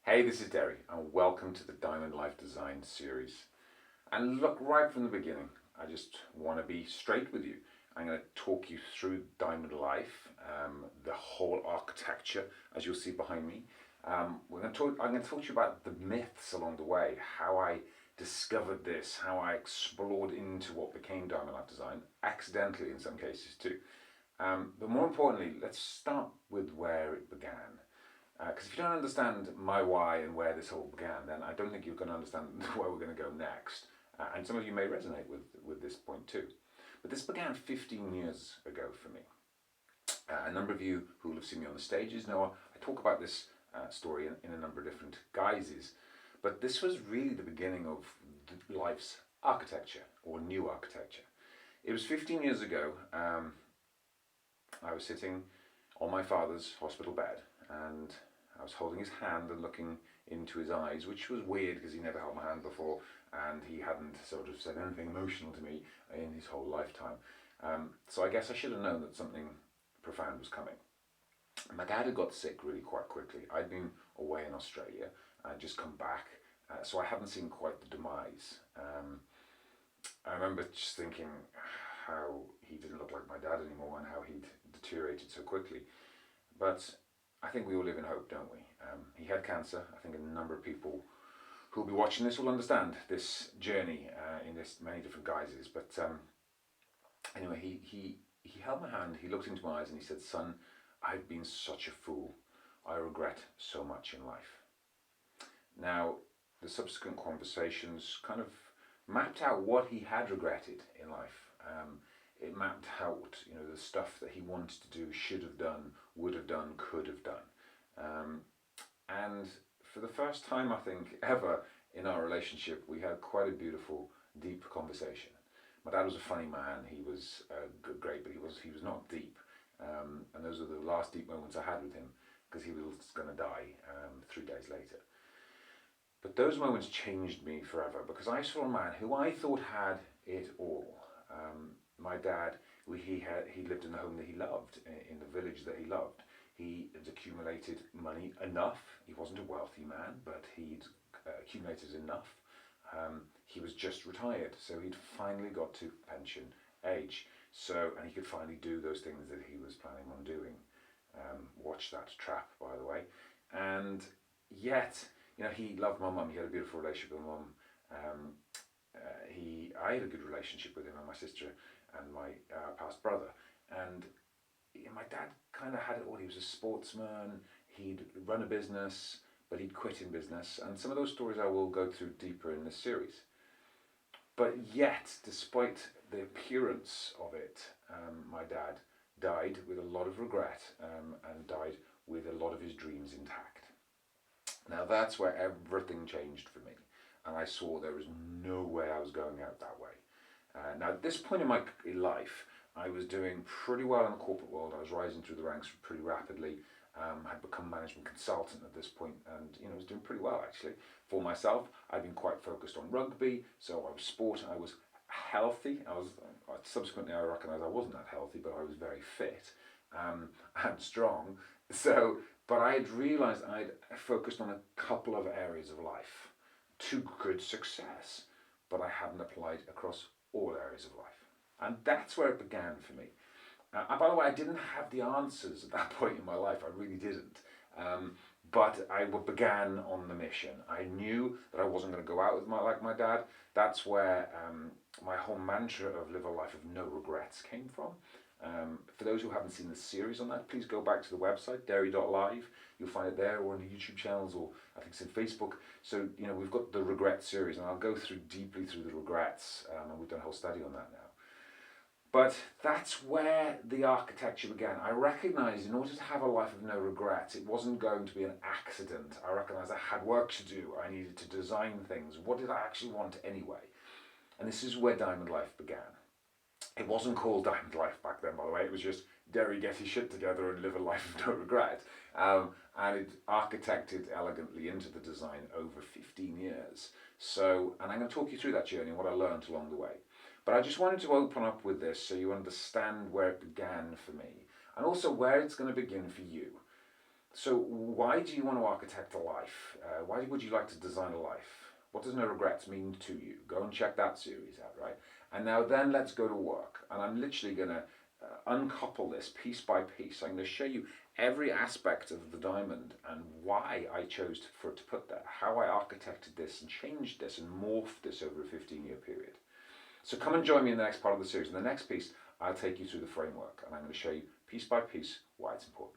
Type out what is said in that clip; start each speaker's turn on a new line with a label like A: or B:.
A: Hey, this is Derry, and welcome to the Diamond Life Design series. And look, right from the beginning, I just want to be straight with you. I'm going to talk you through Diamond Life, the whole architecture, as you'll see behind me. I'm going to talk to you about the myths along the way, how I discovered this, how I explored into what became Diamond Life Design, accidentally in some cases too. But more importantly, let's start with where it began. Because if you don't understand my why and where this all began, then I don't think you're going to understand where we're going to go next. And some of you may resonate with this point too. But this began 15 years ago for me. A number of you who will have seen me on the stages know I talk about this story in a number of different guises. But this was really the beginning of life's architecture, or new architecture. It was 15 years ago. I was sitting on my father's hospital bed, and I was holding his hand and looking into his eyes, which was weird because he never held my hand before and he hadn't sort of said anything emotional to me in his whole lifetime. So I guess I should have known that something profound was coming. My dad had got sick really quite quickly. I'd been away in Australia. I'd just come back, so I hadn't seen quite the demise. I remember just thinking how he didn't look like my dad anymore and how he'd deteriorated so quickly. But I think we all live in hope, don't we? He had cancer. I think a number of people who'll be watching this will understand this journey in this many different guises. But anyway, he held my hand, he looked into my eyes and he said, "Son, I've been such a fool. I regret so much in life." Now, the subsequent conversations kind of mapped out what he had regretted in life. It mapped out, the stuff that he wanted to do, should have done, would have done, could have done. And for the first time, I think, ever in our relationship, we had quite a beautiful, deep conversation. My dad was a funny man. He was great, but he was not deep. And those were the last deep moments I had with him, because he was going to die 3 days later. But those moments changed me forever, because I saw a man who I thought had it all. My dad, he lived in the home that he loved, in the village that he loved. He had accumulated money enough. He wasn't a wealthy man, but he'd accumulated enough. He was just retired, so he'd finally got to pension age. And he could finally do those things that he was planning on doing. Watch that trap, by the way. And yet, he loved my mum. He had a beautiful relationship with my mum. I had a good relationship with him and my sister and my past brother. And my dad kind of had it all. He was a sportsman. He'd run a business, but he'd quit in business. And some of those stories I will go through deeper in this series. But yet, despite the appearance of it, my dad died with a lot of regret and died with a lot of his dreams intact. Now that's where everything changed for me. And I saw there was no way I was going out that way. Now at this point in my life, I was doing pretty well in the corporate world. I was rising through the ranks pretty rapidly. I had become management consultant at this point, and I was doing pretty well actually. For myself, I'd been quite focused on rugby, so I was sport. I was healthy. Subsequently I recognised I wasn't that healthy, but I was very fit and strong. But I had realised I'd focused on a couple of areas of life to good success, but I hadn't applied across all areas of life. And that's where it began for me. By the way, I didn't have the answers at that point in my life. I really didn't. But I began on the mission. I knew that I wasn't going to go out like my dad. That's where my whole mantra of live a life of no regrets came from. For those who haven't seen the series on that, please go back to the website, derry.live. You'll find it there, or on the YouTube channels, or I think it's in Facebook. So, we've got the regret series, and I'll go deeply through the regrets, and we've done a whole study on that now. But that's where the architecture began. I recognised in order to have a life of no regrets, it wasn't going to be an accident. I recognised I had work to do. I needed to design things. What did I actually want anyway? And this is where Diamond Life began. It wasn't called Diamond Life back then, by the way. It was just Derry, get his shit together and live a life of no regret. And it architected elegantly into the design over 15 years. And I'm going to talk you through that journey and what I learned along the way. But I just wanted to open up with this so you understand where it began for me, and also where it's going to begin for you. So why do you want to architect a life? Why would you like to design a life? What does no regrets mean to you? Go and check that series out, right? And now then let's go to work. And I'm literally going to uncouple this piece by piece. I'm going to show you every aspect of the diamond and why I chose for it to put there, how I architected this and changed this and morphed this over a 15-year period. So come and join me in the next part of the series. In the next piece, I'll take you through the framework and I'm going to show you piece by piece why it's important.